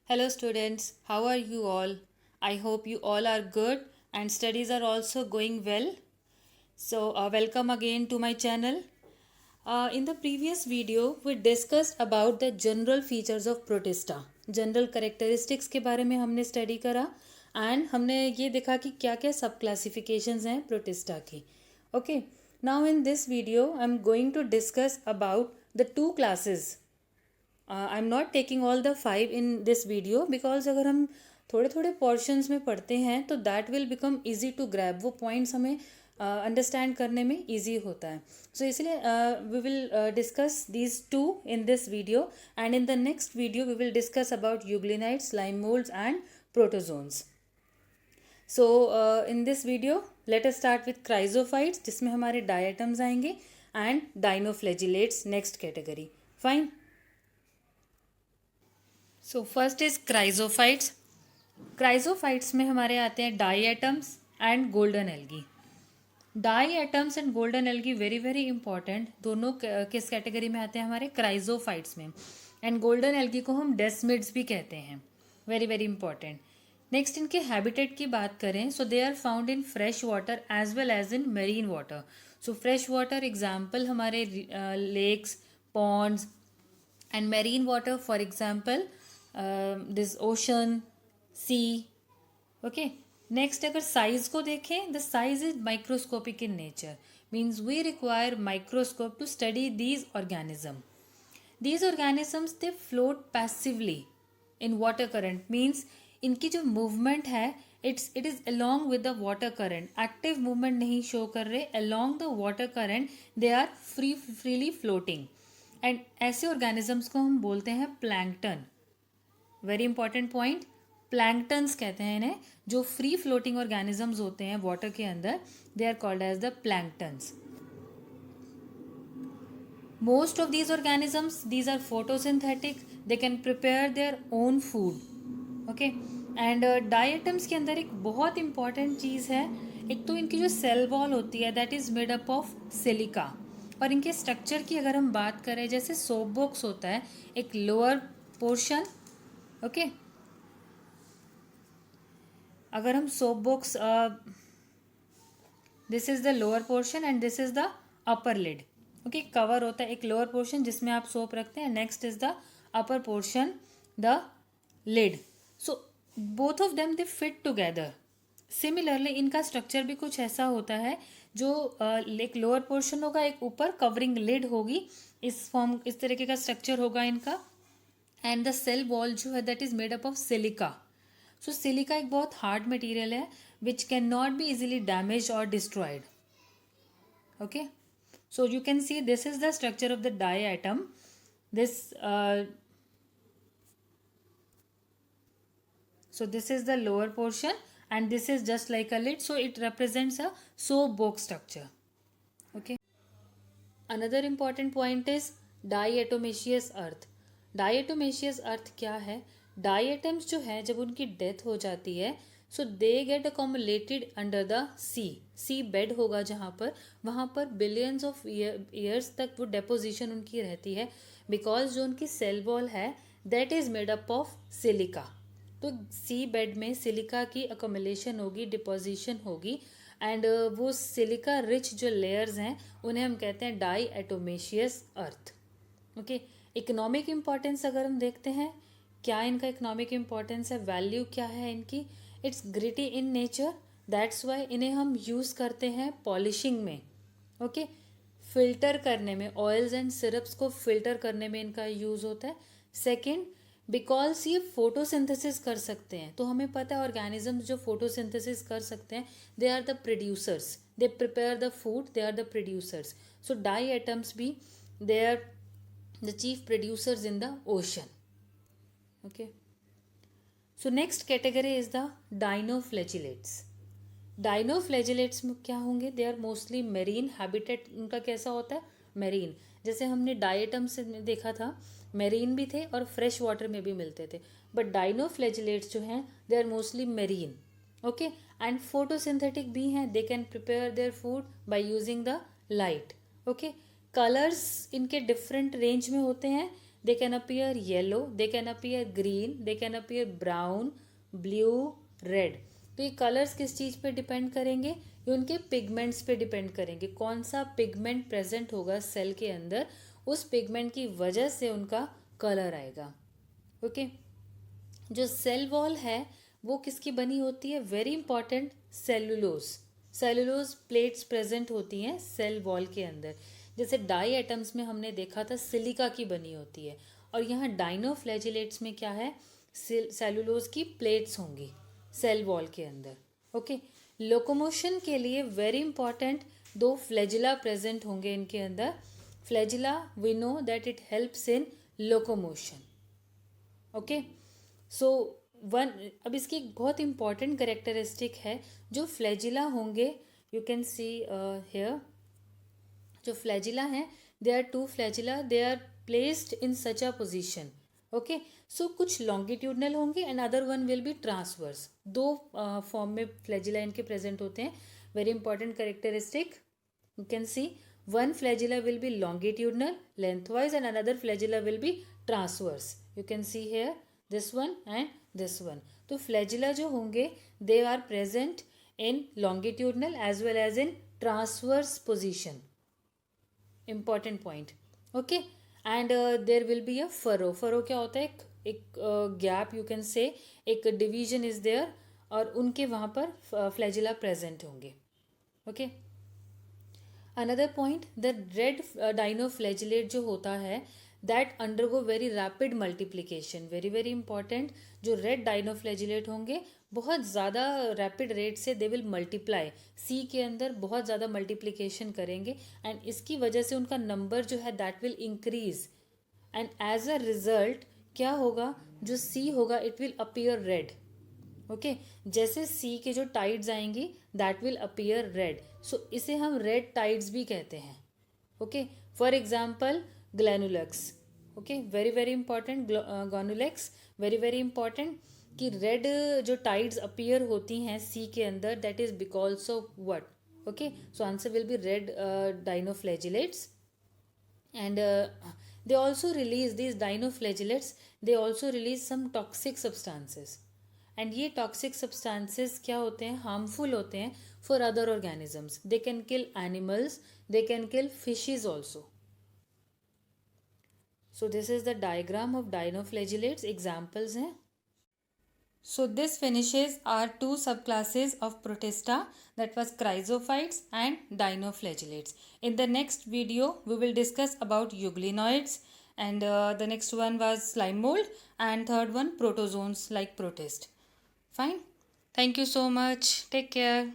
Hello, students. How are you all? I hope you all are good and studies are also going well. So, welcome again to my channel. In the previous video, we discussed about the general features of protista. General characteristics के बारे में हमने study करा and हमने ये देखा कि क्या क्या सब क्लासिफिकेशंस हैं प्रोटिस्टा की. Okay, now in this video I am going to discuss about the two classes. I am not taking all the 5 in this video because अगर हम थोड़े थोड़े पोर्शंस में पढ़ते हैं तो that will become easy to grab. वो points हमें अंडरस्टैंड करने में ईजी होता है. सो इसलिए we will discuss these two in this video and in the next video we will discuss about euglenoids, slime moulds and protozoans. So in this video let us start with chrysophytes जिसमें हमारे diatoms आएंगे and dinoflagellates next category. Fine. So first is chrysophytes. Chrysophytes में हमारे आते हैं diatoms and golden algae. Diatoms and golden algae very very important. दोनों किस category में आते हैं हमारे क्राइजोफाइट्स में. एंड गोल्डन एल्गी को हम डेस्मिड्स भी कहते हैं. Very very important. नेक्स्ट इनके हैबिटेट की बात करें so they are found in fresh water as well as in marine water. So fresh water example हमारे lakes, ponds and marine water for example this ocean, sea. Okay. Next अगर size को देखें the size is microscopic in nature. Means we require microscope to study these organism. These organisms they float passively in water current. Means इनकी जो movement है it is along with the water current. Active movement नहीं show कर रहे. Along the water current they are freely floating. And ऐसे organisms को हम बोलते हैं plankton. Very important point. Planktons कहते हैं इन्हें. जो फ्री फ्लोटिंग ऑर्गेनिजम्स होते हैं वाटर के अंदर they are called as the planktons. Most of these organisms these are photosynthetic. They can prepare their own food. Okay. And diatoms के अंदर एक बहुत इंपॉर्टेंट चीज़ है. एक तो इनकी जो सेल वॉल होती है that is made up of silica. और इनके स्ट्रक्चर की अगर हम बात करें जैसे सोप बॉक्स होता है एक लोअर पोर्शन. ओके. अगर हम soap box this is the lower portion and this is the upper lid. Okay. Cover होता है एक लोअर पोर्शन जिसमें आप सोप रखते हैं. Next is the upper portion the lid. So both of them they fit together. Similarly इनका structure भी कुछ ऐसा होता है जो एक लोअर पोर्शन होगा एक ऊपर कवरिंग लिड होगी. इस तरीके का स्ट्रक्चर होगा इनका. एंड द सेल वॉल जो है that is made up of silica. So silica एक बहुत हार्ड मटेरियल है which can not be easily damage और destroyed. Okay. So you can see this is the structure of the diatom. This so this is the lower portion and this is just like a lid, so it represents a soap box structure. Okay. Another important point is diatomaceous earth. Diatomaceous earth क्या है? Diatoms जो है जब उनकी death हो जाती है so they get accumulated under the sea bed होगा जहाँ पर वहाँ पर बिलियंस ऑफ ईयर्स तक वो डेपोजिशन उनकी रहती है. बिकॉज जो उनकी सेल वॉल है that is made up of silica. तो सी बेड में सिलिका की अकोमुलेशन होगी, डिपोजिशन होगी. एंड वो सिलिका रिच जो लेयर्स हैं उन्हें हम कहते हैं डाइएटोमेशियस अर्थ. ओके. इकोनॉमिक इम्पॉर्टेंस अगर हम देखते हैं क्या इनका इकोनॉमिक इम्पॉर्टेंस है, वैल्यू क्या है इनकी. It's gritty in nature. That's why इन्हें हम यूज़ करते हैं पॉलिशिंग में. ओके. फिल्टर करने में, ऑयल्स एंड सिरप्स को फिल्टर करने में इनका यूज़ होता है. सेकेंड, बिकॉज ये फोटोसिंथेसिस कर सकते हैं. तो हमें पता है ऑर्गेनिजम्स जो फोटोसिंथेसिस कर सकते हैं they are the producers. They prepare the food, they are the producers. So diatoms भी they are the chief producers in the ocean. Okay. So next category is the dinoflagellates. Dinoflagellates में क्या होंगे? They are mostly marine. Habitat उनका कैसा होता है? Marine. जैसे हमने डाइएटम्स में देखा था मेरीन भी थे और फ्रेश वाटर में भी मिलते थे. बट डाइनोफ्लैजिलेट्स जो हैं they are mostly marine. Okay. And photosynthetic भी हैं. They can prepare their food by using the light. Okay. Colours इनके डिफरेंट रेंज में होते हैं. they can appear yellow, they can appear green, they can appear brown, blue, red. तो ये colours किस चीज़ पे डिपेंड करेंगे? ये उनके पिगमेंट्स पे डिपेंड करेंगे. कौन सा पिगमेंट प्रेजेंट होगा सेल के अंदर, उस पिगमेंट की वजह से उनका कलर आएगा. ओके. जो सेल वॉल है वो किसकी बनी होती है? Very important, cellulose. Cellulose plates present होती हैं सेल वॉल के अंदर. जैसे डाई एटम्स में हमने देखा था सिलिका की बनी होती है, और यहाँ डाइनोफ्लैजिलेट्स में क्या है? सेलुलोज की प्लेट्स होंगी सेल वॉल के अंदर. ओके. लोकोमोशन के लिए वेरी इंपॉर्टेंट 2 फ्लैजिला प्रेजेंट होंगे इनके अंदर. Flagella we know that it helps in locomotion. Okay. So अब इसकी एक बहुत इंपॉर्टेंट करेक्टरिस्टिक है. जो फ्लैजिला होंगे, यू कैन सी हेयर, जो फ्लैजिला हैं, they are 2 flagella, they are placed in such a position. Okay. So कुछ लॉन्गिट्यूडनल होंगे and other one will be transverse. 2 form में फ्लैजिला इनके प्रेजेंट होते हैं. Very important characteristic, you can see, one flagella will be longitudinal lengthwise and another flagella will be transverse. You can see here this one and this one. तो flagella जो होंगे they are present in longitudinal as well as in transverse position. Important point. Okay. And there will be a furrow. Furrow क्या होता है? एक gap, you can say, एक division is there, और उनके वहाँ पर flagella present होंगे. Okay. Another point, the red dinoflagellate जो होता है that undergo very rapid multiplication. Very very important. जो रेड डाइनोफ्लैजिलेट होंगे बहुत ज़्यादा रैपिड रेट से दे विल मल्टीप्लाई. सी के अंदर बहुत ज़्यादा मल्टीप्लिकेशन करेंगे एंड इसकी वजह से उनका नंबर जो है that will increase. And as a result क्या होगा? जो सी होगा it will appear red. Okay. जैसे सी के जो टाइड्स आएंगी that will appear red. So इसे हम रेड टाइड्स भी कहते हैं. Okay. For example Gonyaulax. Okay. Very very important. Gonyaulax very very important कि रेड जो टाइड्स अपीयर होती हैं सी के अंदर that is because of what? Okay. So answer will be red dinoflagellates. And they also release, these dinoflagellates, they also release some toxic substances. And ये toxic substances क्या होते हैं? Harmful होते हैं for other organisms. They can kill animals, they can kill fishes also. So this is the diagram of dinoflagellates. Examples हैं. So this finishes are 2 subclasses of protista, that was chrysophytes and dinoflagellates. In the next video we will discuss about euglenoids, and the next one was slime mold, and third one protozoans like protist. Fine. Thank you so much. Take care.